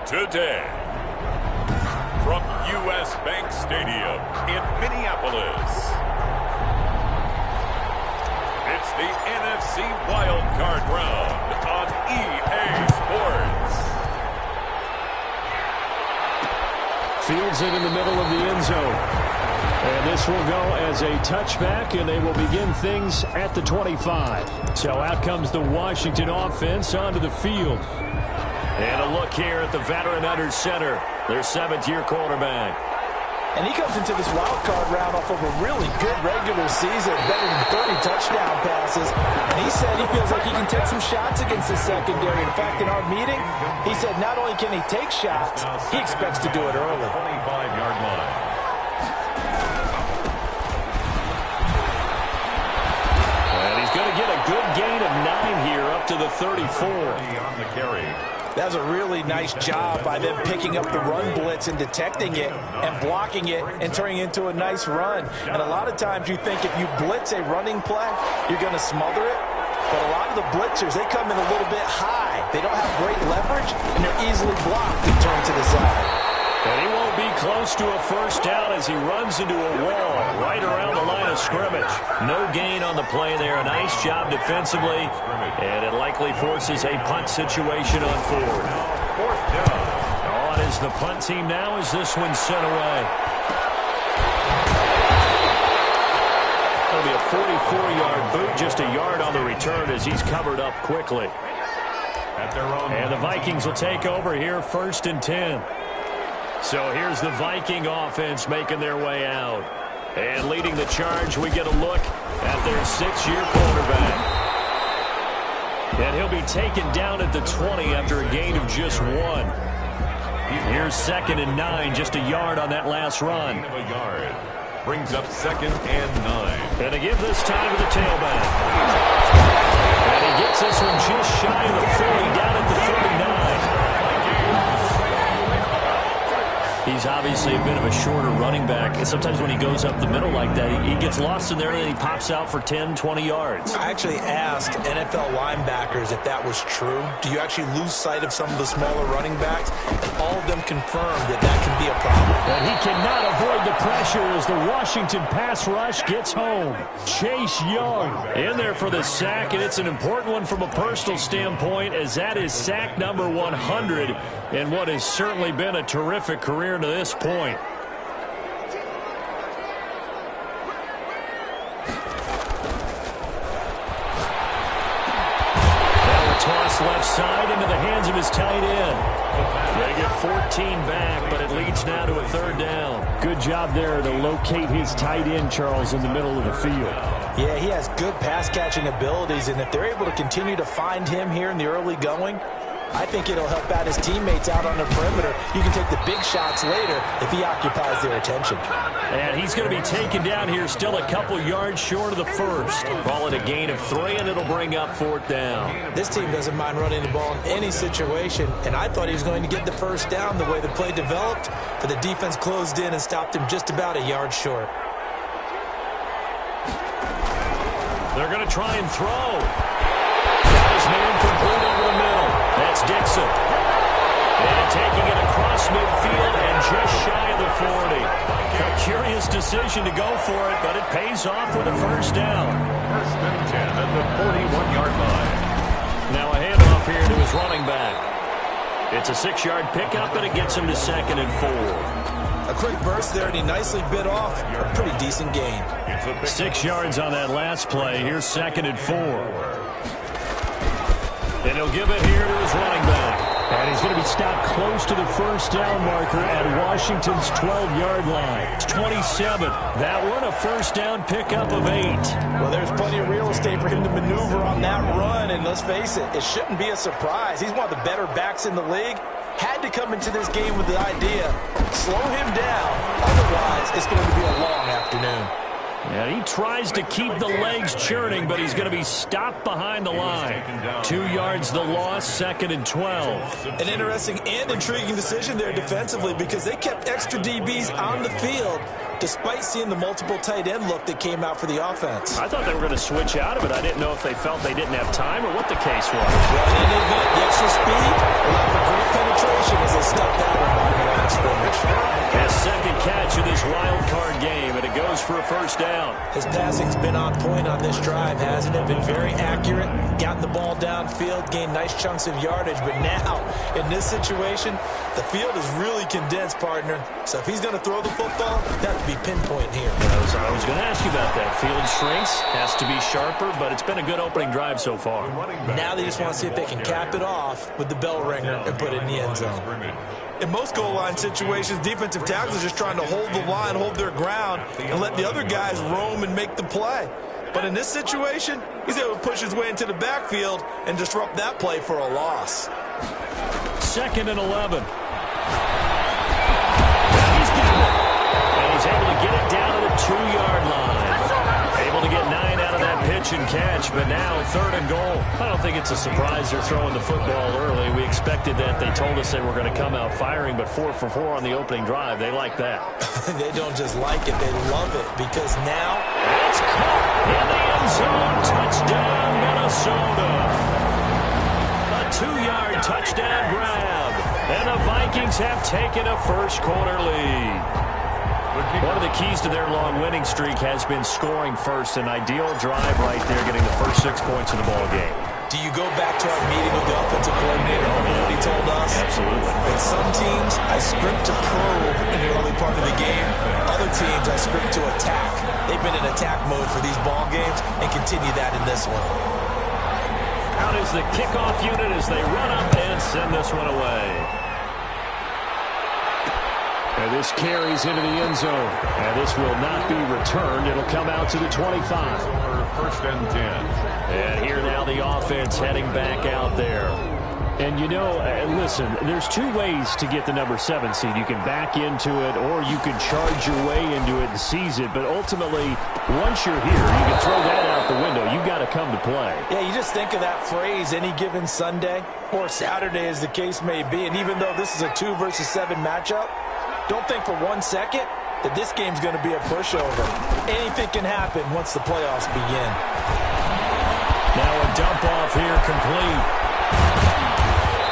Today, from U.S. Bank Stadium in Minneapolis, it's the NFC Wildcard Round on EA Sports. Fields it in the middle of the end zone. And this will go as a touchback, and they will begin things at the 25. So out comes the Washington offense onto the field. And a look here at the veteran under center, their seventh-year quarterback. And he comes into this wild card round off of a really good regular season, better than 30 touchdown passes. And he said he feels like he can take some shots against the secondary. In fact, in our meeting, he said not only can he take shots, he expects to do it early. 25-yard line. And he's going to get a good gain of 9 here up to the 34. On the carry. That was a really nice job by them picking up the run blitz and detecting it and blocking it and turning it into a nice run. And a lot of times you think if you blitz a running play, you're going to smother it. But a lot of the blitzers, they come in a little bit high. They don't have great leverage, and they're easily blocked and turned to the side. And he won't be close to a first down as he runs into a wall right around the line of scrimmage. No gain on the play there. A nice job defensively, and it likely forces a punt situation on fourth. Fourth down. On is the punt team now as this one's sent away. It'll be a 44-yard boot, just a yard on the return as he's covered up quickly. At their own. And the Vikings will take over here, 1st and 10. So here's the Viking offense making their way out. And leading the charge, we get a look at their 6th-year quarterback. And he'll be taken down at the 20 after a gain of just 1. Here's 2nd and 9, just a yard on that last run. A yard. Brings up 2nd and 9. And to give this time to the tailback. And he gets this one just shy of the 40, down at the 39. He's obviously a bit of a shorter running back. And sometimes when he goes up the middle like that, he gets lost in there and then he pops out for 10, 20 yards. I actually asked NFL linebackers if that was true. Do you actually lose sight of some of the smaller running backs? And all of them confirmed that that can be a problem. And he cannot avoid the pressure as the Washington pass rush gets home. Chase Young in there for the sack, and it's an important one from a personal standpoint as that is sack number 100 in what has certainly been a terrific career to this point. Toss left side into the hands of his tight end. They get 14 back, but it leads now to a 3rd down. Good job there to locate his tight end, Charles, in the middle of the field. Yeah, he has good pass-catching abilities, and if they're able to continue to find him here in the early going, I think it'll help out his teammates out on the perimeter. You can take the big shots later if he occupies their attention. And he's going to be taken down here still a couple yards short of the first. Call it a gain of 3, and it'll bring up 4th down. This team doesn't mind running the ball in any situation, and I thought he was going to get the first down the way the play developed, but the defense closed in and stopped him just about a yard short. They're going to try and throw. Got his man complete over the middle. That's Dixon. And taking it across midfield and just shy of the 40. A curious decision to go for it, but it pays off with a first down. 1st and 10 at the 41-yard line. Now a handoff here to his running back. It's a 6-yard pickup, and it gets him to 2nd and 4. A quick burst there, and he nicely bit off a pretty decent gain. 6 yards on that last play. Here's 2nd and 4. And he'll give it here to his running back. And he's going to be stopped close to the first down marker at Washington's 12-yard line. It's 27. That one a first down pickup of 8. Well, there's plenty of real estate for him to maneuver on that run, and let's face it, it shouldn't be a surprise. He's one of the better backs in the league. Had to come into this game with the idea, slow him down, otherwise it's going to be a long afternoon. And he tries to keep the legs churning, but he's going to be stopped behind the line. 2 yards the loss, 2nd and 12. An interesting and intriguing decision there defensively because they kept extra DBs on the field despite seeing the multiple tight end look that came out for the offense. I thought they were going to switch out of it. I didn't know if they felt they didn't have time or what the case was. Well, in any event, the extra speed allowed for great penetration as they stuffed that one on the line of scrimmage. His second catch of this wild card game, and it goes for a first down. His passing's been on point on this drive, hasn't it? Been very accurate, gotten the ball downfield, gained nice chunks of yardage, but now, in this situation, the field is really condensed, partner. So if he's going to throw the football, that would be pinpoint here. I was going to ask you about that. Field shrinks, has to be sharper, but it's been a good opening drive so far. Now they just want to see if they can cap it off with the bell ringer and put it in the end zone. In most goal line situations, defensive tackles are just trying to hold the line, hold their ground, and let the other guys roam and make the play. But in this situation, he's able to push his way into the backfield and disrupt that play for a loss. 2nd and 11. He's got it. And he's able to get it down to the 2-yard line. Able to get 9 out of that pitch and catch, but now 3rd and goal. I don't think it's a surprise they're throwing the football early. We expected that. They told us they were going to come out firing, but 4 for 4 on the opening drive. They like that. They don't just like it, they love it, because now it's caught in the end zone. Touchdown, Minnesota. A 2-yard touchdown grab, and the Vikings have taken a first-quarter lead. One of the keys to their long winning streak has been scoring first. An ideal drive right there, getting the first 6 points of the ball game. Do you go back to our meeting with the offensive coordinator? Remember what he told us? Absolutely. In some teams, I script to probe in the early part of the game. Other teams, I script to attack. They've been in attack mode for these ball games and continue that in this one. Out is the kickoff unit as they run up and send this one away. And this carries into the end zone. And this will not be returned. It'll come out to the 25. 1st and 10. And here now the offense heading back out there. And, you know, listen, there's 2 ways to get the number 7 seed. You can back into it or you can charge your way into it and seize it. But ultimately, once you're here, you can throw that out the window. You've got to come to play. Yeah, you just think of that phrase, any given Sunday or Saturday as the case may be. And even though this is a 2 versus 7 matchup, don't think for 1 second that this game's going to be a pushover. Anything can happen once the playoffs begin. Now a dump off here complete.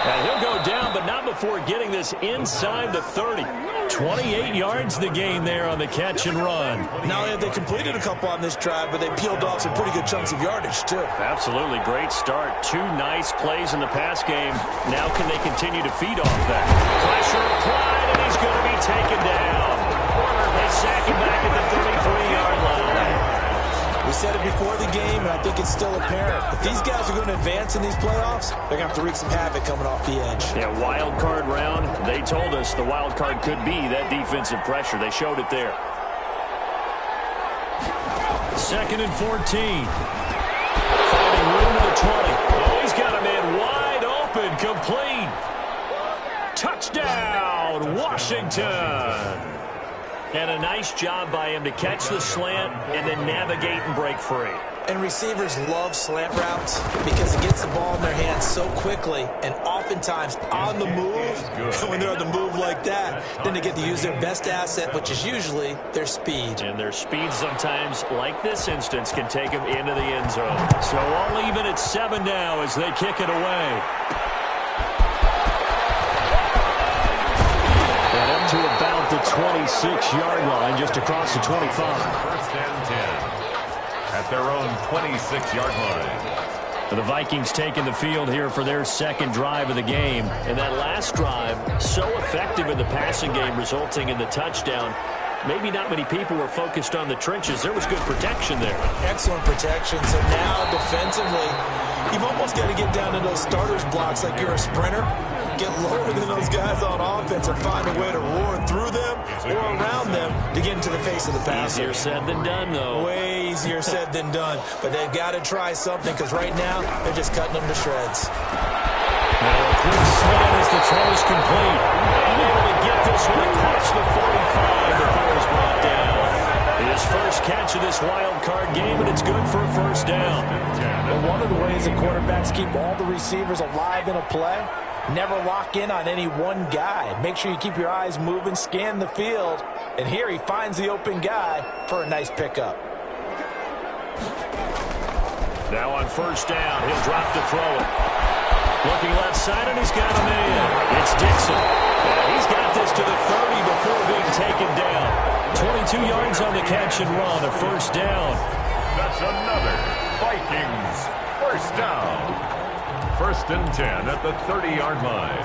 And he'll go down, but not before getting this inside the 30. 28 yards the gain there on the catch and run. Not only have they completed a couple on this drive, but they peeled off some pretty good chunks of yardage, too. Absolutely. Great start. 2 nice plays in the pass game. Now can they continue to feed off that? Pressure applied, and he's going to be taken down. They sack him back at the 33-yard line. We said it before the game, and I think it's still apparent. If these guys are going to advance in these playoffs, they're going to have to wreak some havoc coming off the edge. Yeah, wild card round. They told us the wild card could be that defensive pressure. They showed it there. 2nd and 14. Finding room to the 20. Oh, he's got a man wide open, complete. Touchdown, Washington. And a nice job by him to catch the slant and then navigate and break free. And receivers love slant routes because it gets the ball in their hands so quickly and oftentimes on the move. And when they're on the move like that, then they get to use their best asset, which is usually their speed. And their speed sometimes, like this instance, can take them into the end zone. So all even at 7 now as they kick it away. And up to about the 26-yard line, just across the 25. 1st and 10. At their own 26-yard line. The Vikings taking the field here for their 2nd drive of the game. And that last drive, so effective in the passing game, resulting in the touchdown. Maybe not many people were focused on the trenches. There was good protection there. Excellent protection. So now defensively, you've almost got to get down to those starters blocks like you're a sprinter. Get lower than those guys on offense or find a way to roar through them or around them to get into the face of the passer. Easier said than done, though. Way easier said than done. But they've got to try something because right now they're just cutting them to shreds. Now a quick slant as the throw is complete. And able to get this one across the 45 before it's brought down. The His first catch of this wild card game, and it's good for a first down. Well, one of the ways that quarterbacks keep all the receivers alive in a play, never lock in on any one guy. Make sure you keep your eyes moving, scan the field, and here he finds the open guy for a nice pickup. Now on first down, he'll drop to throw it. Looking left side, and he's got him in. It's Dixon. He's got this to the 30 before being taken down. 22 yards on the catch and run, a first down. That's another Vikings first down. First and 10 at the 30-yard line.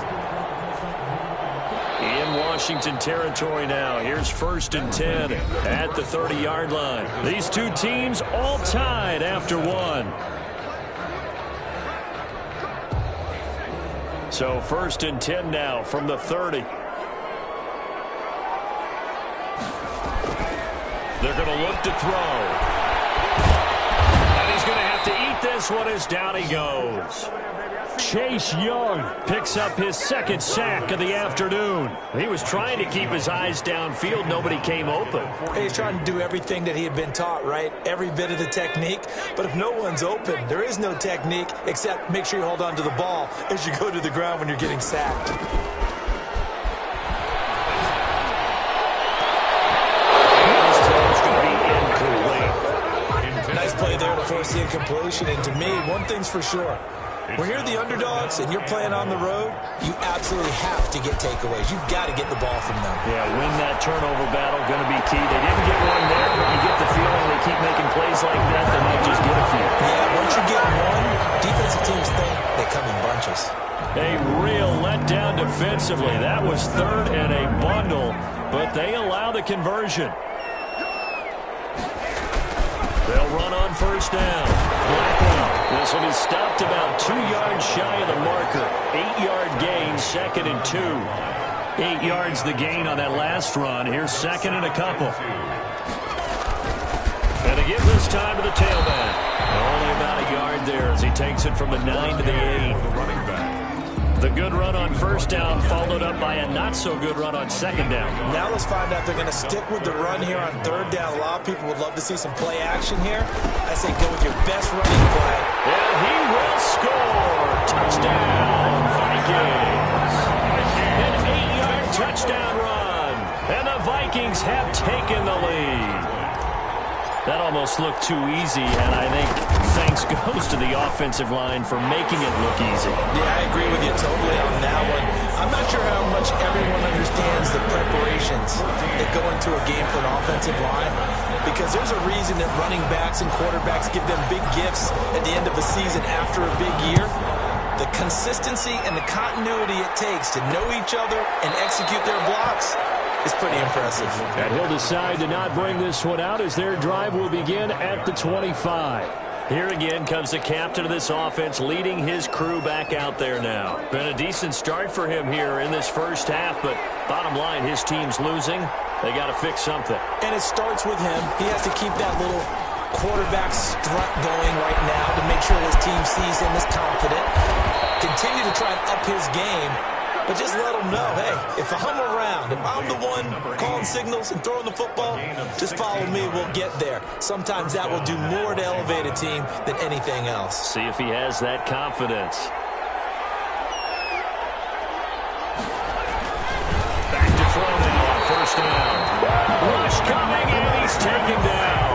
In Washington territory now. Here's first and 10 at the 30-yard line. These two teams all tied after one. So first and 10 now from the 30. They're going to look to throw. And he's going to have to eat this one as down he goes. Chase Young picks up his second sack of the afternoon. He was trying to keep his eyes downfield. Nobody came open. He's trying to do everything that he had been taught, right? Every bit of the technique. But if no one's open, there is no technique except make sure you hold on to the ball as you go to the ground when you're getting sacked. Nice play there to force the incompletion. And to me, one thing's for sure. When you're the underdogs and you're playing on the road, you absolutely have to get takeaways. You've got to get the ball from them. Yeah, win that turnover battle, going to be key. They didn't get one there, but you get the feeling they keep making plays like that, they might just get a few. Yeah, once you get one, defensive teams think they come in bunches. A real letdown defensively. That was third and a bundle, but they allow the conversion. They'll run on first down. Blackwell. This will be stopped about 2 yards shy of the marker. 8-yard gain, second and 2. 8 yards the gain on that last run. Here's second and a couple. And to give this time to the tailback. Only about a yard there as he takes it from the 9 to the 8. Running back. The good run on first down followed up by a not-so-good run on second down. Now let's find out if they're going to stick with the run here on third down. A lot of people would love to see some play action here. I say go with your best running play. And he will score. Touchdown, Vikings. An 8-yard touchdown run. And the Vikings have taken the lead. That almost looked too easy, and I think thanks goes to the offensive line for making it look easy. Yeah, I agree with you totally on that one. I'm not sure how much everyone understands the preparations that go into a game for an offensive line, because there's a reason that running backs and quarterbacks give them big gifts at the end of a season after a big year. The consistency and the continuity it takes to know each other and execute their blocks is pretty impressive. And he'll decide to not bring this one out as their drive will begin at the 25. Here again comes the captain of this offense leading his crew back out there now. Been a decent start for him here in this first half, but bottom line, his team's losing. They got to fix something. And it starts with him. He has to keep that little quarterback strut going right now to make sure his team sees him as confident. Continue to try and up his game. But just let them know, hey, if I'm around, if I'm the one calling signals and throwing the football, just follow me, we'll get there. Sometimes that will do more to elevate a team than anything else. See if he has that confidence. Back to throw now on first down. Rush coming, and he's taken down.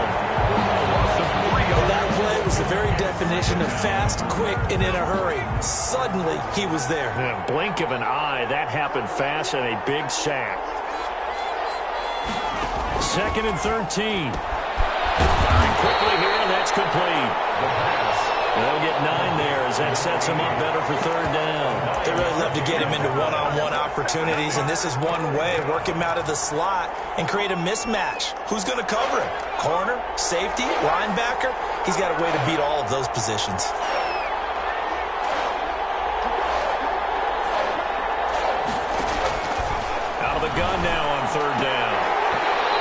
That play was the very definition of fast, quick, and in a hurry. Suddenly, he was there. In a blink of an eye, that happened fast and a big sack. Second and 13. Firing quickly here, and that's complete. They'll get 9 there as that sets him up better for third down. They really love to get him into one-on-one opportunities, and this is one way. Work him out of the slot and create a mismatch. Who's going to cover him? Corner, safety, linebacker? He's got a way to beat all of those positions. Out of the gun now on third down.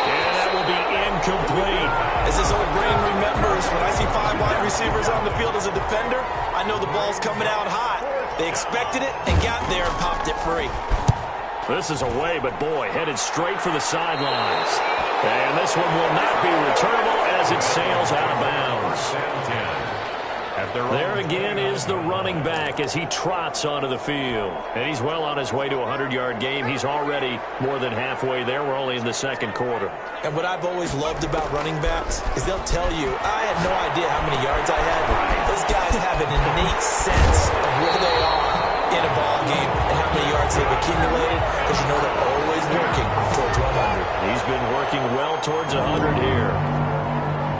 And that will be incomplete. As his old brain remembers, when I see 5 wide receivers on the field as a defender, I know the ball's coming out hot. They expected it and got there and popped it free. This is away, but boy, headed straight for the sidelines. And this one will not be returnable as it sails out of bounds. There again is the running back as he trots onto the field. And he's well on his way to a 100-yard game. He's already more than halfway there. We're only in the second quarter. And what I've always loved about running backs is they'll tell you, I had no idea how many yards I had. Those guys have an innate sense of where they are in a ball game and how many yards they've accumulated, because you know they're always working towards 100. He's been working well towards 100 here.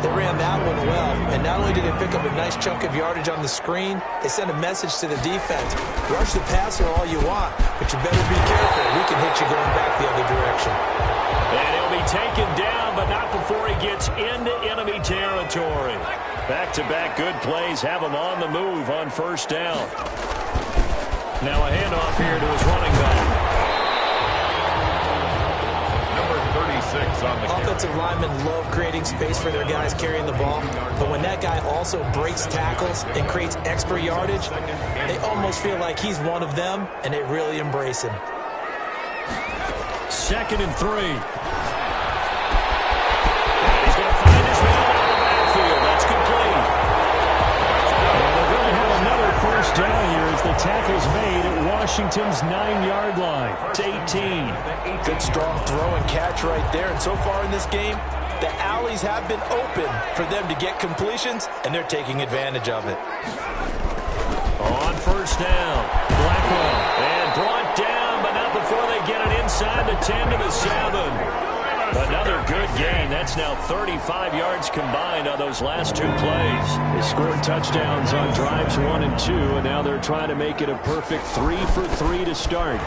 They ran that one well, and not only did they pick up a nice chunk of yardage on the screen, they sent a message to the defense. Rush the passer all you want, but you better be careful. We can hit you going back the other direction. And he'll be taken down, but not before he gets into enemy territory. Back-to-back good plays have him on the move on first down. Now a handoff here to his running back. On the offensive linemen love creating space for their guys carrying the ball, but when that guy also breaks tackles and creates extra yardage, they almost feel like he's one of them, and they really embrace him. 2nd and 3. And he's going to find his man out of the backfield. That's complete. And they're going to have another first down here as the tackle's made at Washington's 9-yard line. It's 18. Good strong throw and catch right there. And so far in this game, the alleys have been open for them to get completions, and they're taking advantage of it. On first down, Blackwell. And brought down, but not before they get it inside the 10 to the 7. Another good gain. That's now 35 yards combined on those last 2 plays. They scored touchdowns on drives 1 and 2, and now they're trying to make it a perfect 3 for 3 to start.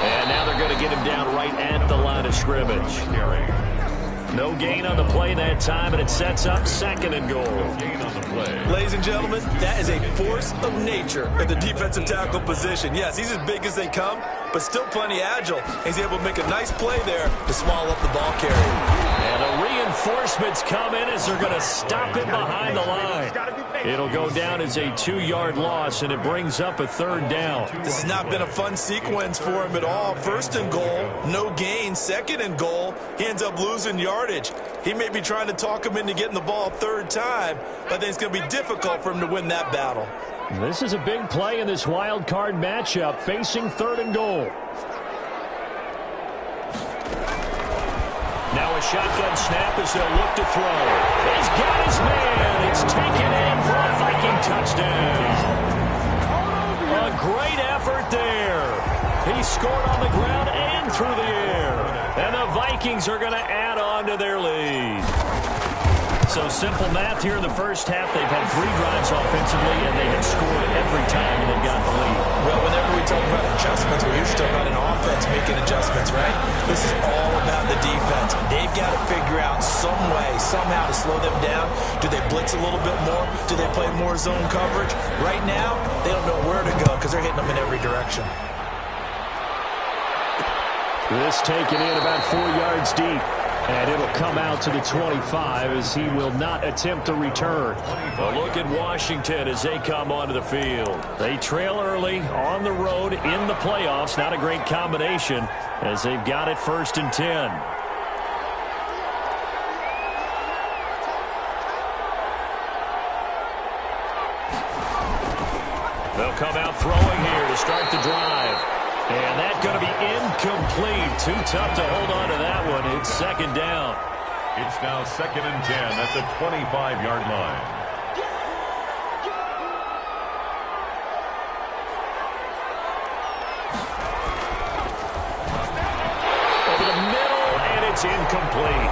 And now they're going to get him down right at the line of scrimmage. No gain on the play that time, and it sets up 2nd and goal. Ladies and gentlemen, that is a force of nature at the defensive tackle position. Yes, he's as big as they come, but still plenty agile. He's able to make a nice play there to small up the ball carrier. And the reinforcements come in as they're going to stop him behind the line. It'll go down as a 2-yard loss, and it brings up a 3rd down. This has not been a fun sequence for him at all. 1st and goal, no gain. 2nd and goal, he ends up losing yardage. He may be trying to talk him into getting the ball 3rd time, but I think it's going to be difficult for him to win that battle. This is a big play in this wild card matchup, facing 3rd and goal. Now a shotgun snap as they'll look to throw. He's got his man. It's taken in for a Viking touchdown. A great effort there. He scored on the ground and through the air. And the Vikings are going to add on to their lead. So simple math here in the first half. They've had 3 drives offensively, and they have scored every time they've got the lead. Well, whenever we talk about adjustments, we usually talk about an offense making adjustments, right? This is all about the defense. They've got to figure out some way, somehow to slow them down. Do they blitz a little bit more? Do they play more zone coverage? Right now, they don't know where to go because they're hitting them in every direction. This taken in about 4 yards deep. And it'll come out to the 25 as he will not attempt to return. A look at Washington as they come onto the field. They trail early on the road in the playoffs. Not a great combination as they've got it 1st and 10. They'll come out throwing here to start the drive. And that's going to be incomplete. Too tough to hold on to that one. It's 2nd down. It's now 2nd and 10 at the 25-yard line. Over the middle, and it's incomplete.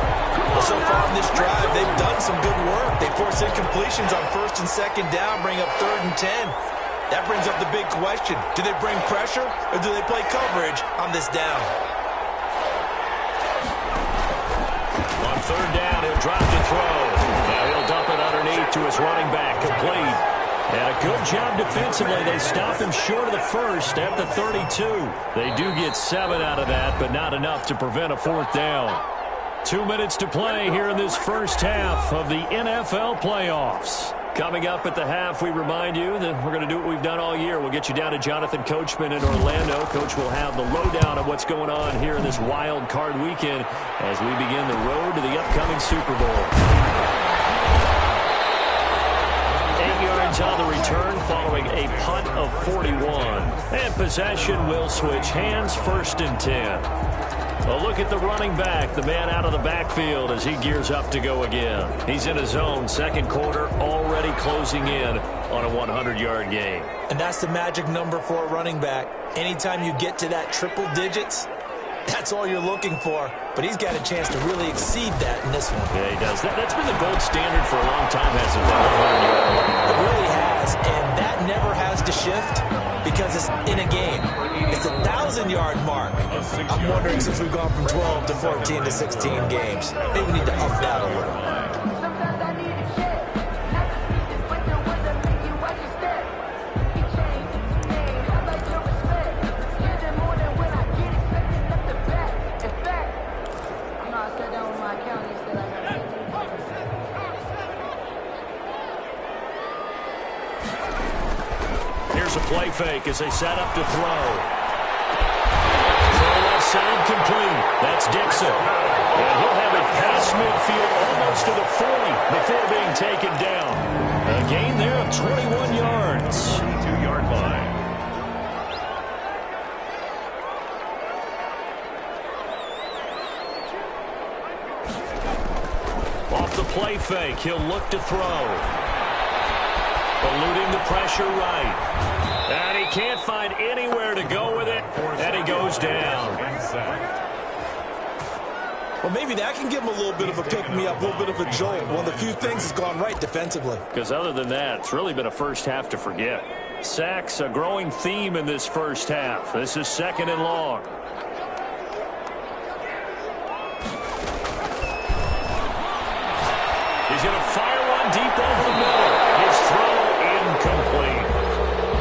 Well, so far in this drive, they've done some good work. They force incompletions on 1st and 2nd down, bring up 3rd and 10. That brings up the big question. Do they bring pressure or do they play coverage on this down? On 3rd down, he'll drop the throw. Now he'll dump it underneath to his running back, complete. And a good job defensively. They stop him short of the 1st at the 32. They do get 7 out of that, but not enough to prevent a 4th down. 2 minutes to play here in this first half of the NFL playoffs. Coming up at the half, we remind you that we're going to do what we've done all year. We'll get you down to Jonathan Coachman in Orlando. Coach will have the lowdown of what's going on here in this wild card weekend as we begin the road to the upcoming Super Bowl. 8 yards on the return following a punt of 41. And possession will switch hands, 1st and 10. A look at the running back, the man out of the backfield as he gears up to go again. He's in his zone, 2nd quarter, already closing in on a 100-yard game. And that's the magic number for a running back. Anytime you get to that triple digits, that's all you're looking for. But he's got a chance to really exceed that in this one. Yeah, he does. That's been the gold standard for a long time, hasn't it? 100-yard mark. It really has, and that never has to shift because it's in a game. It's a 1,000-yard mark. I'm wondering, since we've gone from 12 to 14 to 16 games, maybe we need to up that a little. Here's a play fake as they set up to throw. Throw left side complete. That's Dixon. And he'll have it past midfield almost to the 40 before being taken down. A gain there of 21 yards. 2-yard line. Off the play fake, he'll look to throw. Eluding the pressure right. And he can't find anywhere to go with it. And he goes down. Well, maybe that can give him a little bit of a pick-me-up, a little bit of a jolt. One of the few things that's gone right defensively. Because other than that, it's really been a first half to forget. Sacks, a growing theme in this first half. This is 2nd and long. He's going to fire one deep over the middle. His throw incomplete.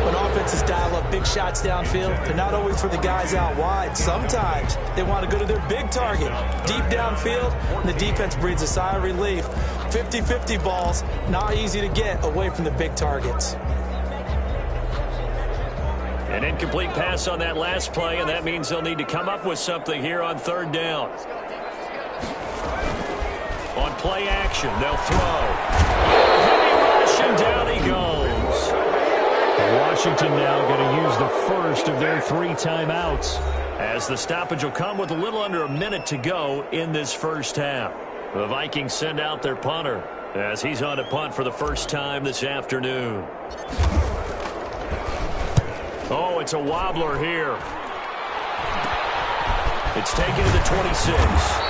When offenses dial up big shots downfield, they're not always for the guys out wide. Sometimes they want to go to their big target, deep downfield, and the defense breathes a sigh of relief. 50-50 balls, not easy to get away from the big targets. An incomplete pass on that last play, and that means they'll need to come up with something here on 3rd down. On play action, they'll throw. Heavy rush, and down he goes. Washington now going to use the first of their 3 timeouts. As the stoppage will come with a little under a minute to go in this first half. The Vikings send out their punter as he's on to punt for the first time this afternoon. Oh, it's a wobbler here. It's taken to the 26.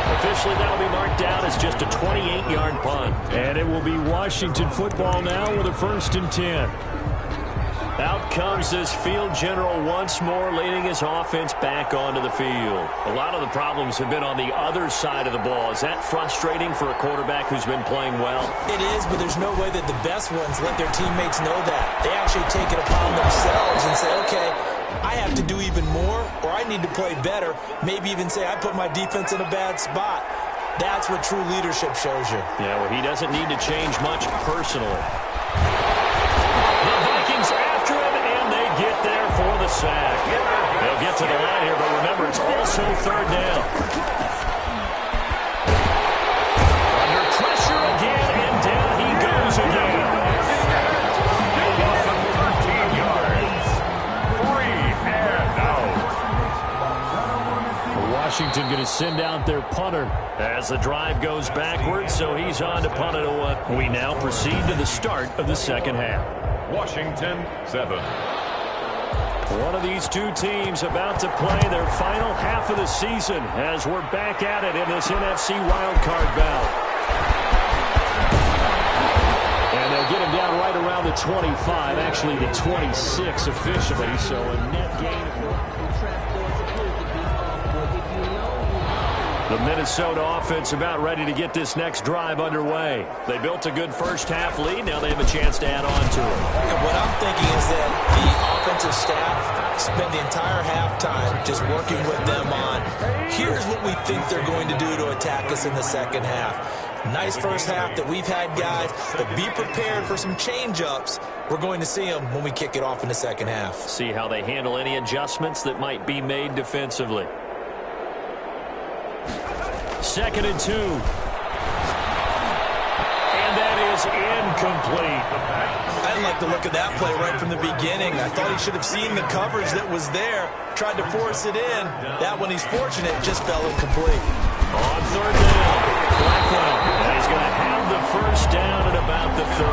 Officially, that'll be marked down as just a 28-yard punt. And it will be Washington football now with a 1st and 10. Out comes this field general once more, leading his offense back onto the field. A lot of the problems have been on the other side of the ball. Is that frustrating for a quarterback who's been playing well? It is, but there's no way that the best ones let their teammates know that. They actually take it upon themselves and say, okay, I have to do even more, or I need to play better. Maybe even say I put my defense in a bad spot. That's what true leadership shows you. Yeah, well, he doesn't need to change much personally. The Vikings after him, and they get there for the sack. They'll get to the line here, but remember, it's also 3rd down. Under pressure again, and down he goes again. Washington going to send out their punter. As the drive goes backwards, so he's on to punt it away. We now proceed to the start of the 2nd half. Washington 7. One of these two teams about to play their final half of the season as we're back at it in this NFC wildcard bout. And they'll get him down right around the 25, actually the 26 officially, so a net gain. The Minnesota offense about ready to get this next drive underway. They built a good first half lead. Now they have a chance to add on to it. And what I'm thinking is that the offensive staff spent the entire halftime just working with them on, here's what we think they're going to do to attack us in the second half. Nice first half that we've had, guys, but be prepared for some change-ups. We're going to see them when we kick it off in the second half. See how they handle any adjustments that might be made defensively. 2nd and 2. And that is incomplete. I didn't like the look of that play right from the beginning. I thought he should have seen the coverage that was there, tried to force it in. That one, he's fortunate, just fell incomplete. On 3rd down, Blackwell, and he's going to have the first down at about the 38.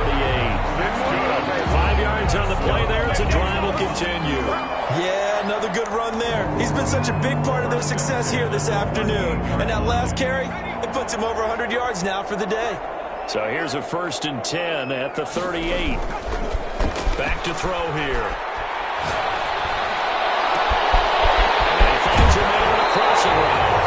5 yards on the play there as the drive will continue. Yeah, another good run there. He's been such a big part of their success here this afternoon. And that last carry, it puts him over 100 yards now for the day. So here's a 1st and 10 at the 38. Back to throw here. And he finds a man on a crossing route.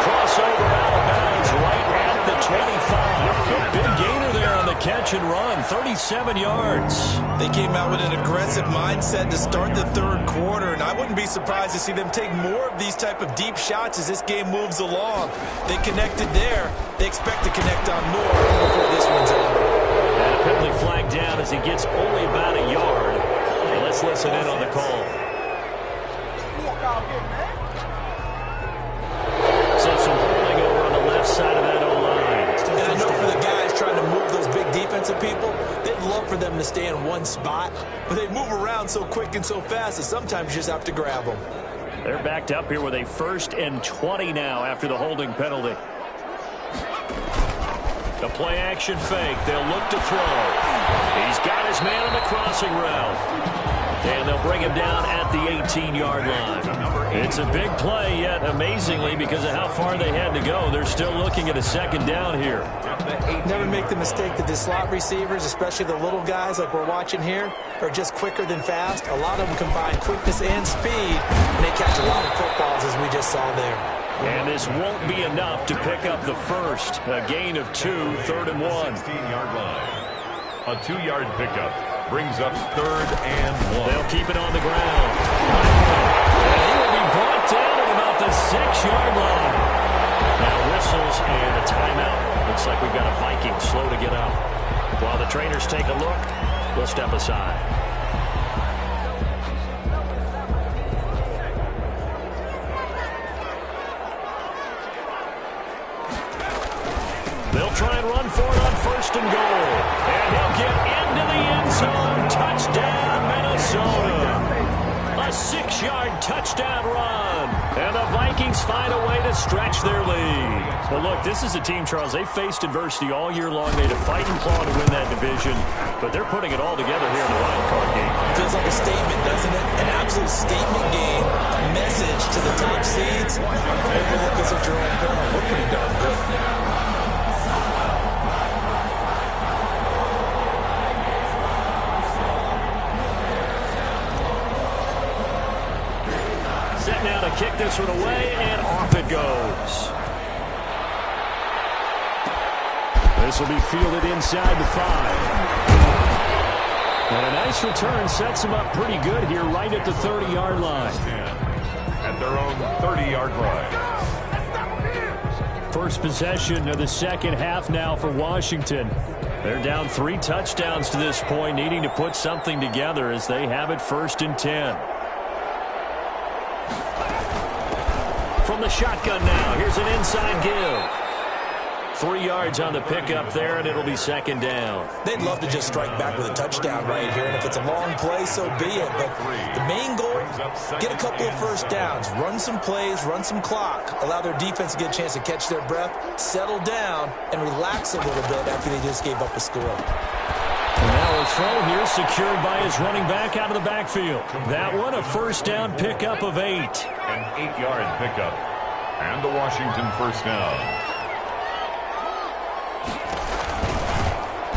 Crossover out of bounds right at the 25. Big gainer there on the catch and run, 37 yards. They came out with an aggressive mindset to start the third quarter, and I wouldn't be surprised to see them take more of these type of deep shots as this game moves along. They connected there. They expect to connect on more before this one's over. And a penalty flag down as he gets only about a yard. And let's listen in on the call. So some holding over on the left side of that O-line. And I know for the guys trying to move those big defensive people, they'd love for them to stay in one spot, but they move around so quick and so fast that sometimes you just have to grab them. They're backed up here with a 1st and 20 now after the holding penalty. The play action fake. They'll look to throw. He's got his man on the crossing route. And they'll bring him down at the 18-yard line. It's a big play, yet amazingly, because of how far they had to go, they're still looking at a 2nd down here. Never make the mistake that the slot receivers, especially the little guys like we're watching here, are just quicker than fast. A lot of them combine quickness and speed, and they catch a lot of footballs, as we just saw there. And this won't be enough to pick up the first. A gain of 2, 3rd and 1. 16-yard line. A 2-yard pickup brings up 3rd and 1. They'll keep it on the ground. And he will be brought down at about the 6-yard line. Now whistles and a timeout. Looks like we've got a Viking slow to get up. While the trainers take a look, we'll step aside. They'll try and run for it on 1st and goal. And he'll get into the end zone. Touchdown, Minnesota. A 6-yard touchdown run. And the Vikings find a way to stretch their lead. Well, look, this is a team, Charles, they faced adversity all year long. They had to fight and claw to win that division. But they're putting it all together here in the wild card game. Feels like a statement, doesn't it? An absolute statement game. A message to the top seeds. Take a look at Jerome Powell. We're pretty darn good. Now to kick this one away, and off it goes. This will be fielded inside the 5. And a nice return sets them up pretty good here right at the 30-yard line. At their own 30-yard line. First possession of the second half now for Washington. They're down 3 touchdowns to this point, needing to put something together as they have it 1st and 10. From the shotgun now, here's an inside give. 3 yards on the pickup there, and it'll be 2nd down. They'd love to just strike back with a touchdown right here, and if it's a long play, so be it. But the main goal, get a couple of first downs, run some plays, run some clock, allow their defense to get a chance to catch their breath, settle down, and relax a little bit after they just gave up a score. And now a throw here secured by his running back out of the backfield. That one, a 1st down pickup of 8. An 8-yard pickup. And the Washington 1st down.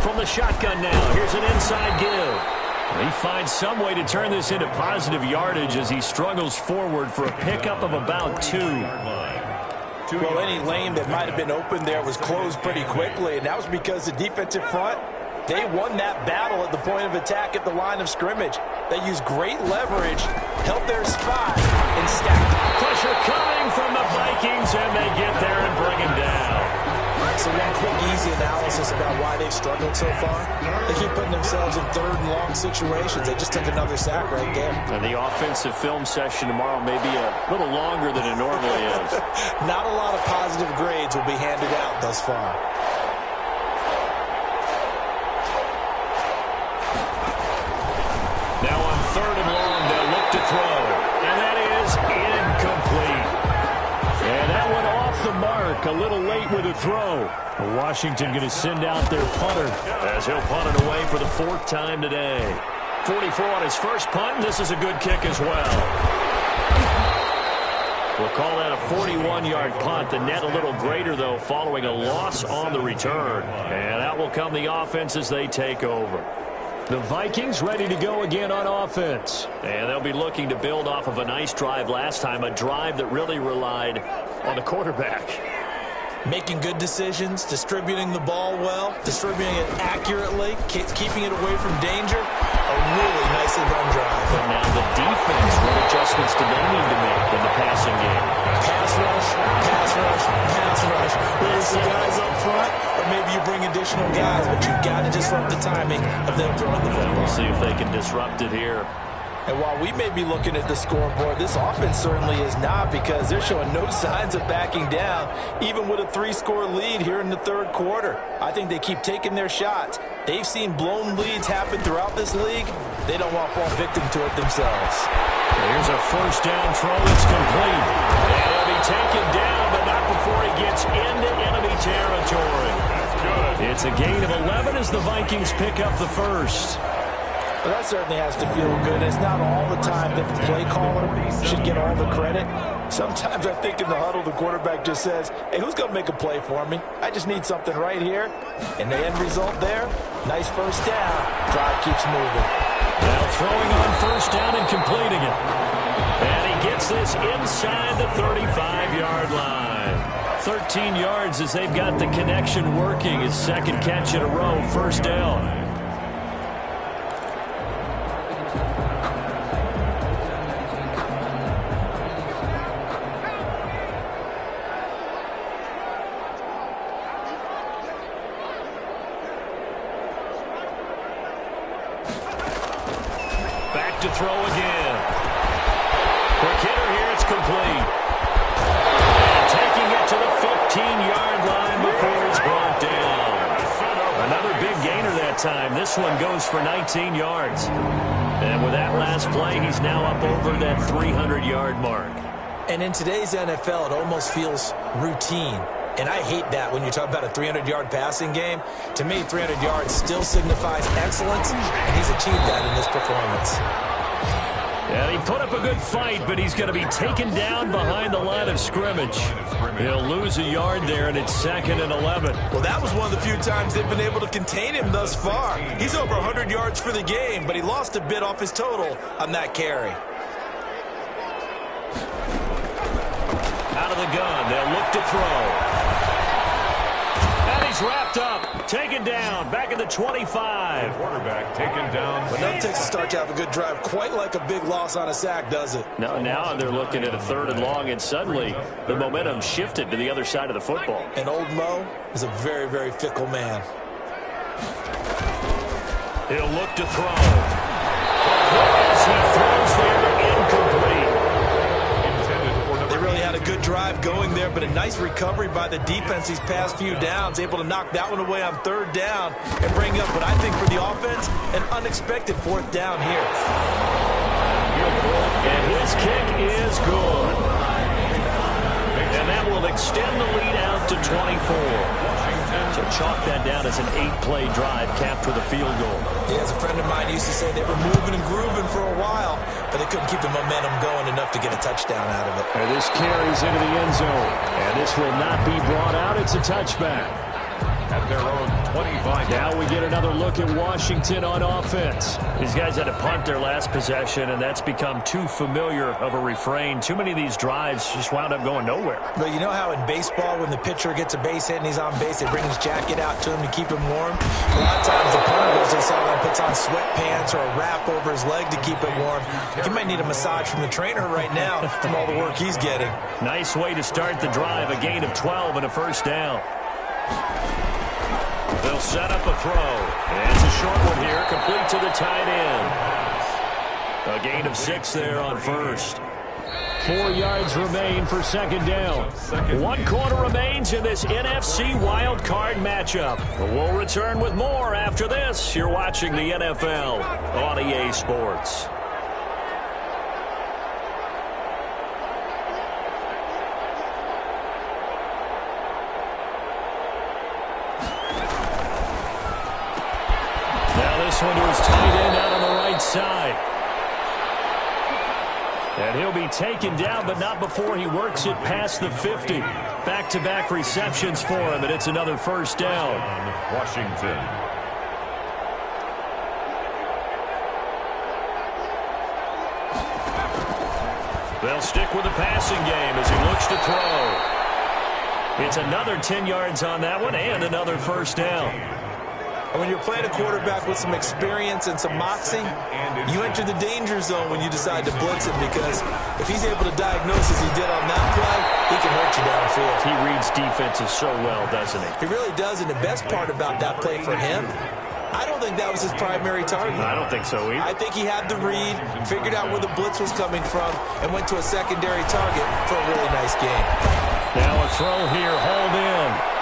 From the shotgun now, here's an inside give. He finds some way to turn this into positive yardage as he struggles forward for a pickup of about 2. Well, any lane that might have been open there was closed pretty quickly, and that was because the defensive front, They won that battle at the point of attack at the line of scrimmage. They used great leverage, held their spot, and stacked. Pressure coming from the Vikings, and they get there and bring him down. So one quick, easy analysis about why they've struggled so far. They keep putting themselves in third and long situations. They just took another sack right there. And the offensive film session tomorrow may be a little longer than it normally is. Not a lot of positive grades will be handed out thus far. Now on third and long, they'll look to throw. And that is incomplete. And that went off the mark a little late with a throw. Washington going to send out their punter as he'll punt it away for the fourth time today. 44 on his first punt, and this is a good kick as well. We'll call that a 41-yard punt. The net a little greater, though, following a loss on the return. And out will come the offense as they take over. The Vikings ready to go again on offense. And they'll be looking to build off of a nice drive last time, a drive that really relied on the quarterback. Making good decisions, distributing the ball well, distributing it accurately, keeping it away from danger. A really nicely run drive. But now the defense, what adjustments do they need to make in the passing game? Pass rush, pass rush, pass rush. Whether it's the guys up front or maybe you bring additional guys, but you've got to disrupt the timing of them throwing the football. We'll see if they can disrupt it here. And while we may be looking at the scoreboard, this offense certainly is not, because they're showing no signs of backing down, even with a 3-score lead here in the third quarter. I think they keep taking their shots. They've seen blown leads happen throughout this league. They don't want to fall victim to it themselves. Here's a first down throw. It's complete. And he'll be taken down, but not before he gets into enemy territory. That's good. It's a gain of 11 as the Vikings pick up the first. Well, that certainly has to feel good. It's not all the time that the play caller should get all the credit. Sometimes I think in the huddle, the quarterback just says, hey, who's going to make a play for me? I just need something right here. And the end result there, nice first down. Drive keeps moving. Now throwing on first down and completing it. And he gets this inside the 35-yard line. 13 yards as they've got the connection working. His second catch in a row, first down. To throw again. Quick hitter here, it's complete. And taking it to the 15-yard line before it's brought down. Another big gainer that time. This one goes for 19 yards. And with that last play, he's now up over that 300-yard mark. And in today's NFL, it almost feels routine. And I hate that when you talk about a 300-yard passing game. To me, 300 yards still signifies excellence, and he's achieved that in this performance. And he put up a good fight, but he's going to be taken down behind the line of scrimmage. He'll lose a yard there, and it's 2nd and 11. Well, that was one of the few times they've been able to contain him thus far. He's over 100 yards for the game, but he lost a bit off his total on that carry. Out of the gun, they'll look to throw. And he's wrapped up, taken down, back at the 25. Quarterback taken down. But that takes a start to have a good drive, quite like a big loss on a sack, does it? Now they're looking at a 3rd and long, and suddenly the momentum shifted to the other side of the football. And old Mo is a very, very fickle man. He'll look to throw. As he throws there, incomplete. They really had a good drive going there, but a nice recovery by the defense these past few downs, able to knock that one away on 3rd down and bring up what I think for the offense, an unexpected 4th down here. And his kick is good. And that will extend the lead out to 24. So chalk that down as an 8-play drive capped with a field goal. Yeah, as a friend of mine used to say, they were moving and grooving for a while, but they couldn't keep the momentum going enough to get a touchdown out of it. And this carries into the end zone. And this will not be brought out. It's a touchback. at their own 25. Now we get another look at Washington on offense. These guys had to punt their last possession, and that's become too familiar of a refrain. Too many of these drives just wound up going nowhere. But you know how in baseball, when the pitcher gets a base hit and he's on base, they bring his jacket out to him to keep him warm? A lot of times the punter goes to the sideline, puts on sweatpants or a wrap over his leg to keep it warm. He might need a massage from the trainer right now from all the work he's getting. Nice way to start the drive, a gain of 12 and a first down. They'll set up a throw. And it's a short one here, complete to the tight end. A gain of 6 there on first. 4 yards remain for second down. 1 quarter remains in this NFC wild card matchup. We'll return with more after this. You're watching the NFL on EA Sports. This one to his tight end out on the right side. And he'll be taken down, but not before he works it past the 50. Back-to-back receptions for him, and it's another first down. Washington. They'll stick with the passing game as he looks to throw. It's another 10 yards on that one and another first down. And when you're playing a quarterback with some experience and some moxie, you enter the danger zone when you decide to blitz him, because if he's able to diagnose as he did on that play, he can hurt you downfield. He reads defenses so well, doesn't he? He really does, and the best part about that play for him, I don't think that was his primary target. I don't think so either. I think he had the read, figured out where the blitz was coming from, and went to a secondary target for a really nice game. Now a throw here, hauled in.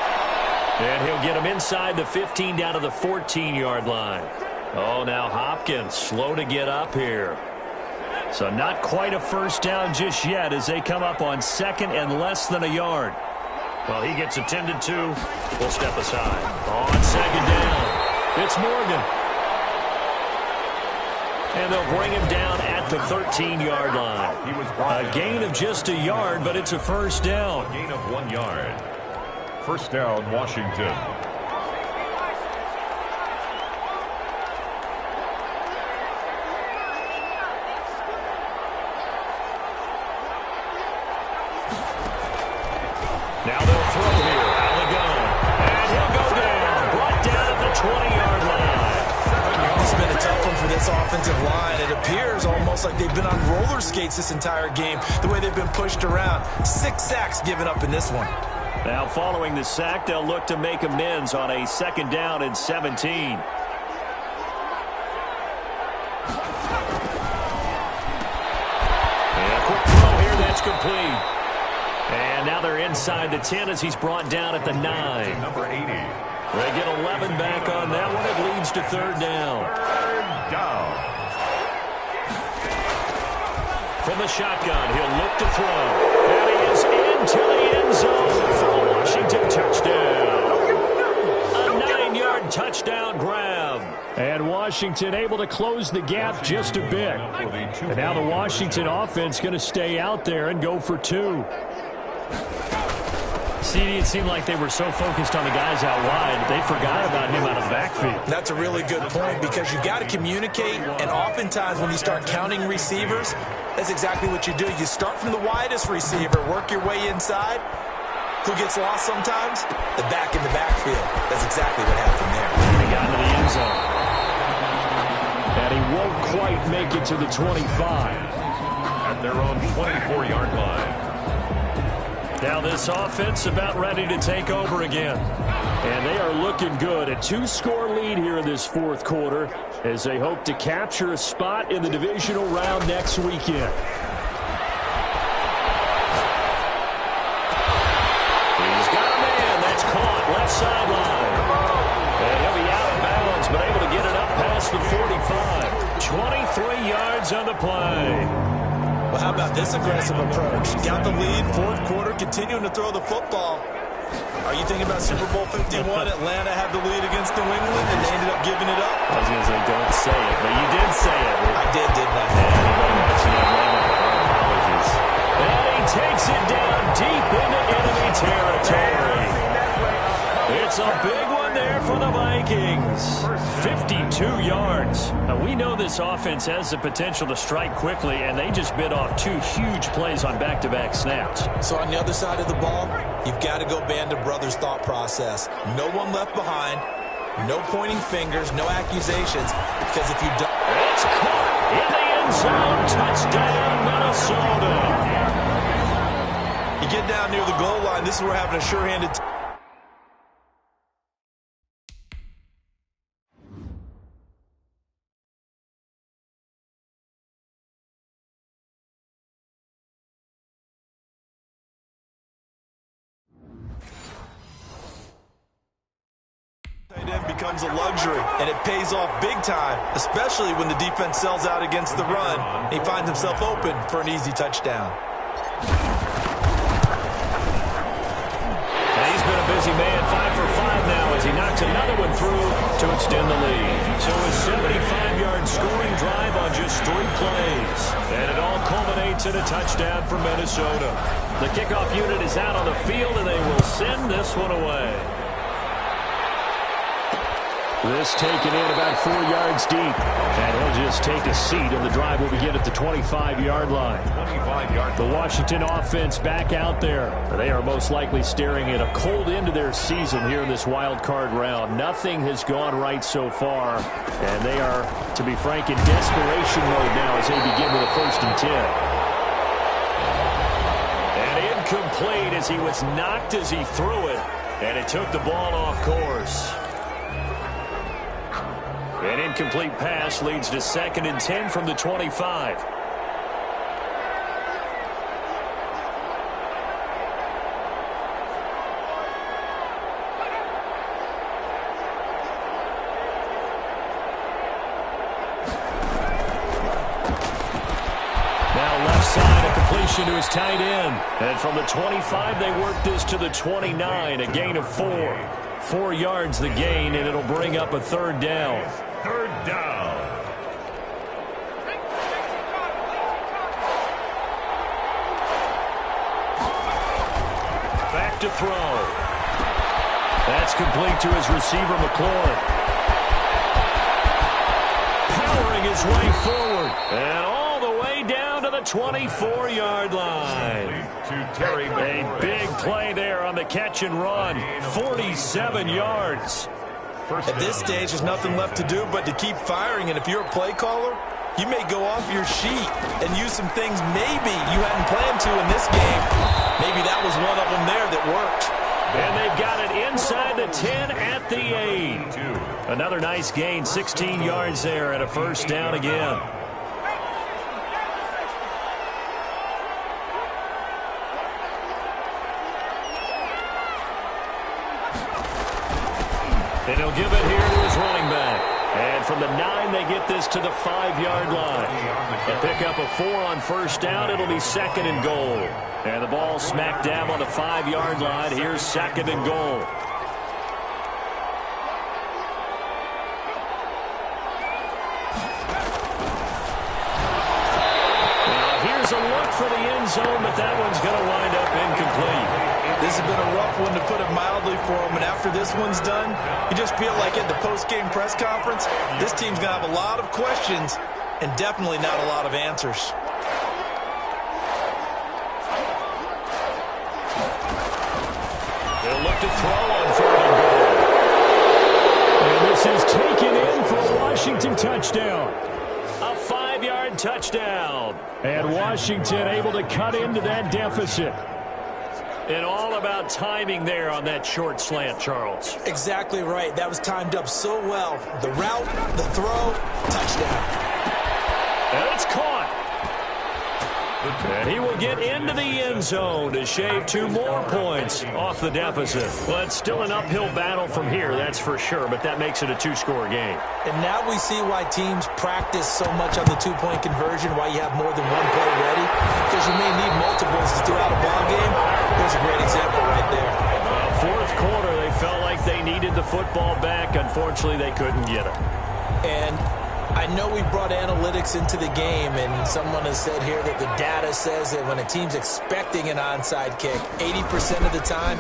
And he'll get him inside the 15 down to the 14-yard line. Oh, now Hopkins slow to get up here. So not quite a first down just yet as they come up on second and less than a yard. Well, he gets attended to. We'll step aside. On second down, it's Morgan. And they'll bring him down at the 13-yard line. A gain of just a yard, but it's a first down. A gain of 1 yard. First down, Washington. Now they'll throw here. Allegone. And he'll go down. Brought down at the 20-yard line. It's been a tough one for this offensive line. It appears almost like they've been on roller skates this entire game, the way they've been pushed around. 6 sacks given up in this one. Now following the sack, they'll look to make amends on a second down and 17. And a quick throw here, that's complete. And now they're inside the 10 as he's brought down at the 9. Number 80. They get 11 back on that one. It leads to third down. Third down. From the shotgun, he'll look to throw. And he is into the end zone for a Washington touchdown. A 9-yard touchdown grab. And Washington able to close the gap just a bit. And now the Washington offense going to stay out there and go for 2. CD, it seemed like they were so focused on the guys out wide, they forgot about him out of the backfield. That's a really good point, because you got to communicate, and oftentimes when you start counting receivers, that's exactly what you do. You start from the widest receiver, work your way inside. Who gets lost sometimes? The back in the backfield. That's exactly what happened there. He got into the end zone. And he won't quite make it to the 25. At their own 24-yard line. Now this offense about ready to take over again. And they are looking good. A 2-score lead here in this fourth quarter as they hope to capture a spot in the divisional round next weekend. He's got a man. That's caught left sideline. And he'll be out of bounds, but able to get it up past the 45. 23 yards on the play. Well, how about this aggressive approach? Got the lead, fourth quarter, continuing to throw the football. Are you thinking about Super Bowl 51? Atlanta had the lead against New England, and they ended up giving it up? I was going to say, don't say it, but you did say it. I did, didn't I? Anybody watching Atlanta, our apologies. And he takes it down deep into enemy territory. It's a big one there for the Vikings. 52 yards. Now, we know this offense has the potential to strike quickly, and they just bit off 2 huge plays on back-to-back snaps. So on the other side of the ball, you've got to go Band of Brothers thought process. No one left behind. No pointing fingers, no accusations. Because if you don't... It's caught in the end zone. Touchdown, Minnesota. You get down near the goal line, this is where having a sure-handed... becomes a luxury, and it pays off big time, especially when the defense sells out against the run. He finds himself open for an easy touchdown. And he's been a busy man, 5 for 5 now as he knocks another one through to extend the lead. So a 75-yard scoring drive on just 3 plays. And it all culminates in a touchdown for Minnesota. The kickoff unit is out on the field, and they will send this one away. This taken in about 4 yards deep. And he'll just take a seat, and the drive will begin at the 25-yard line. The Washington offense back out there. They are most likely staring at a cold end to their season here in this wild card round. Nothing has gone right so far, and they are, to be frank, in desperation mode now as they begin with a 1st and 10. And incomplete as he was knocked as he threw it, and it took the ball off course. An incomplete pass leads to 2nd and 10 from the 25. Now left side, a completion to his tight end. And from the 25, they work this to the 29, a gain of 4. 4 yards the gain, and it'll bring up a 3rd down. 3rd down. Back to throw. That's complete to his receiver, McLaurin. Powering his way forward. And all the way down to the 24-yard line. A big play there on the catch and run. 47 yards. At this stage, there's nothing left to do but to keep firing. And if you're a play caller, you may go off your sheet and use some things maybe you hadn't planned to in this game. Maybe that was one of them there that worked. And they've got it inside the 10 at the 8. Another nice gain, 16 yards there and a 1st down again. And he'll give it here to his running back. And from the 9, they get this to the 5-yard line. They pick up a 4 on 1st down. It'll be 2nd and goal. And the ball smack dab on the 5-yard line. Here's 2nd and goal. Now here's a look for the end zone, but that one's going to wind up incomplete. This has been a rough one, to put it mildly, for him. And after this one's done, you just feel like at the post-game press conference, this team's going to have a lot of questions and definitely not a lot of answers. They'll look to throw on 3rd and goal. And this is taken in for a Washington touchdown. A 5-yard touchdown. And Washington able to cut into that deficit. And all about timing there on that short slant, Charles. Exactly right. That was timed up so well. The route, the throw, touchdown. And it's caught. And he will get into the end zone to shave 2 more points off the deficit. Well, it's still an uphill battle from here, that's for sure, but that makes it a 2-score game. And now we see why teams practice so much on the 2-point conversion, why you have more than one play ready, because you may need multiples throughout a ball game. There's a great example right there. 4th quarter, they felt like they needed the football back. Unfortunately, they couldn't get it. And I know we brought analytics into the game, and someone has said here that the data says that when a team's expecting an onside kick, 80% of the time,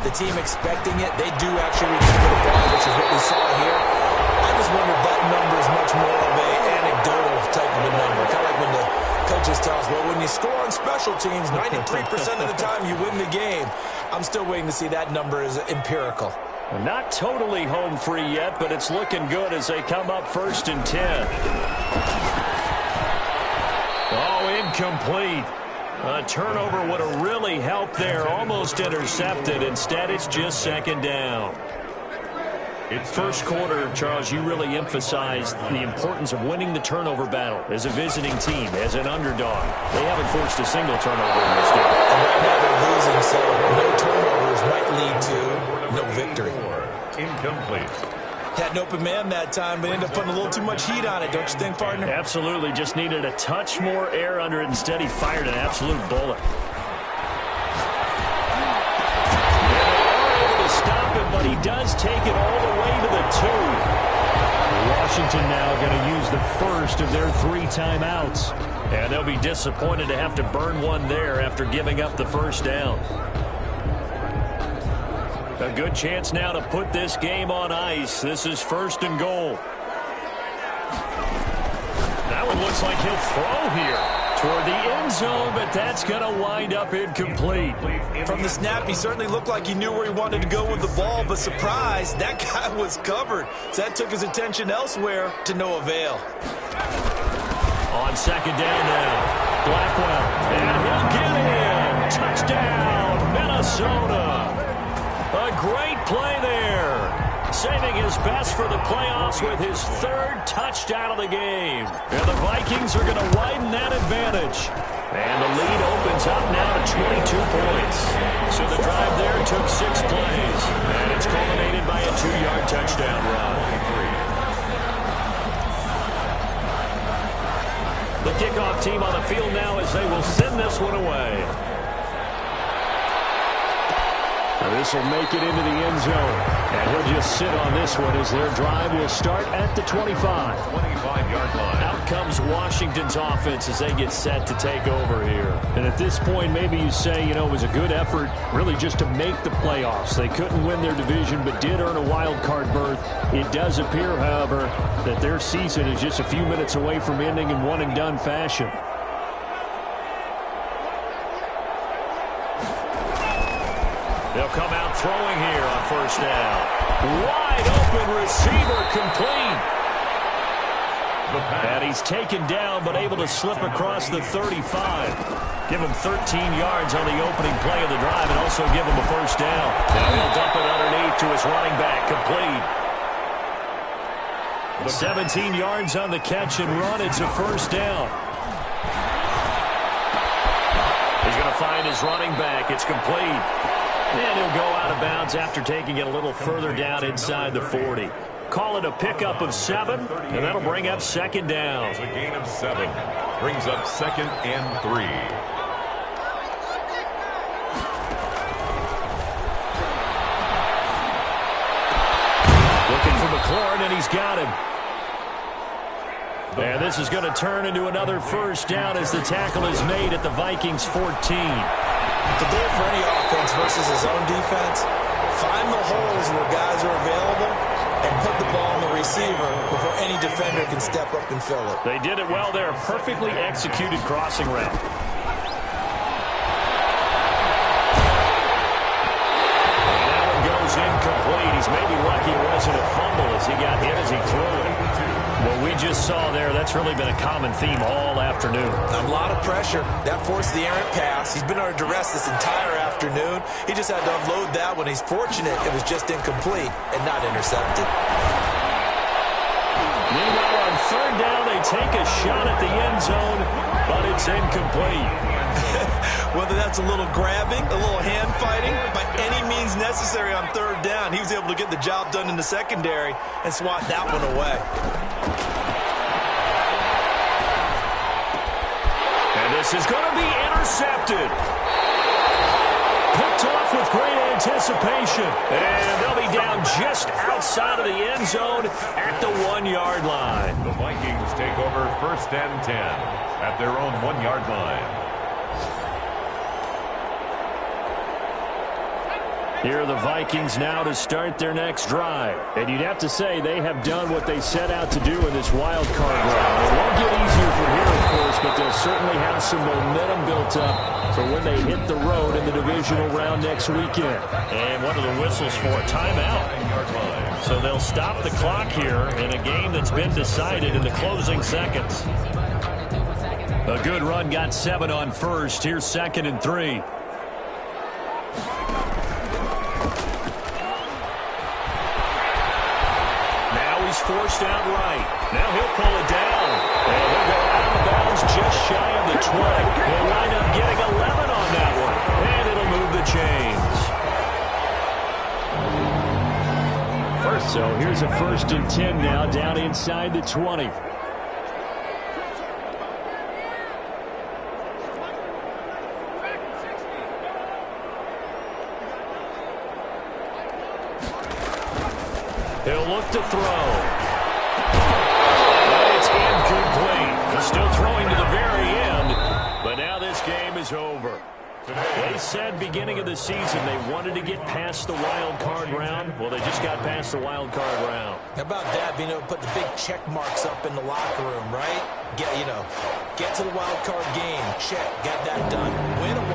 the team expecting it, they do actually recover the ball, which is what we saw here. I just wonder if that number is much more of a anecdotal type of a number. Kind of like when the coaches tell us, well, when you score on special teams, 93% of the time you win the game. I'm still waiting to see that number is empirical. Not totally home free yet, but it's looking good as they come up 1st and 10. Oh, incomplete. A turnover would have really helped there. Almost intercepted. Instead, it's just 2nd down. First quarter, Charles, you really emphasized the importance of winning the turnover battle as a visiting team, as an underdog. They haven't forced a single turnover in this game. And right now they're losing, so no turnovers might lead to no victory. Incomplete. Had an open man that time, but ended up putting a little too much heat on it, don't you think, partner? Absolutely. Just needed a touch more air under it. Instead, he fired an absolute bullet. But he does take it all the way to the 2. Washington now going to use the first of their 3 timeouts. And they'll be disappointed to have to burn one there after giving up the first down. A good chance now to put this game on ice. This is 1st and goal. That one looks like he'll throw here toward the end zone, but that's going to wind up incomplete. From the snap, he certainly looked like he knew where he wanted to go with the ball, but surprise, that guy was covered. So that took his attention elsewhere to no avail. On 2nd down now, Blackwell, and he'll get in. Touchdown, Minnesota. A great play there. Saving his best for the playoffs with his 3rd touchdown of the game. And the Vikings are going to widen that advantage. And the lead opens up now to 22 points. So the drive there took 6 plays. And it's culminated by a 2-yard touchdown run. The kickoff team on the field now as they will send this one away. This will make it into the end zone. And he'll just sit on this one as their drive will start at the 25. 25-yard line. Out comes Washington's offense as they get set to take over here. And at this point, maybe you say, it was a good effort really just to make the playoffs. They couldn't win their division but did earn a wild card berth. It does appear, however, that their season is just a few minutes away from ending in one-and-done fashion. They'll come out throwing here on 1st down. Wide open receiver complete. And he's taken down but able to slip across the 35. Give him 13 yards on the opening play of the drive and also give him a 1st down. Now he'll dump it underneath to his running back, complete. 17 yards on the catch and run. It's a 1st down. He's going to find his running back. It's complete. And he'll go out of bounds after taking it a little further down inside the 40. Call it a pickup of 7, and that'll bring up 2nd down. It's a gain of 7. Brings up 2nd and 3. Looking for McLaurin, and he's got him. And this is going to turn into another 1st down as the tackle is made at the Vikings 14. Today for any offense versus his own defense, find the holes where guys are available and put the ball on the receiver before any defender can step up and fill it. They did it well there. Perfectly executed crossing route. And that one goes incomplete. He's maybe lucky it wasn't a fumble as he got hit as he threw it. What we just saw there, that's really been a common theme all afternoon. A lot of pressure. That forced the errant pass. He's been under duress this entire afternoon. He just had to unload that one. He's fortunate it was just incomplete and not intercepted. Meanwhile, on 3rd down, they take a shot at the end zone, but it's incomplete. Whether that's a little grabbing, a little hand fighting, by any means necessary on 3rd down, he was able to get the job done in the secondary and swat that one away. And this is going to be intercepted. Picked off with great anticipation. And they'll be down just outside of the end zone at the 1-yard line. The Vikings take over 1st and 10 at their own 1-yard line. Here are the Vikings now to start their next drive. And you'd have to say they have done what they set out to do in this wild card round. It won't get easier from here, of course, but they'll certainly have some momentum built up for when they hit the road in the divisional round next weekend. And what are the whistles for? Timeout. So they'll stop the clock here in a game that's been decided in the closing seconds. A good run got 7 on first. Here's 2nd and 3. Forced out right. Now he'll pull it down. And he'll go out of bounds just shy of the 20. He'll wind up getting 11 on that one. And it'll move the chains. So here's a 1st and 10 now down inside the 20. He'll look to throw. It's incomplete. He's still throwing to the very end, but now this game is over. They said beginning of the season they wanted to get past the wild card round. Well, they just got past the wild card round. How about that, being able to put the big check marks up in the locker room, right? Get to the wild card game. Check, got that done. Win a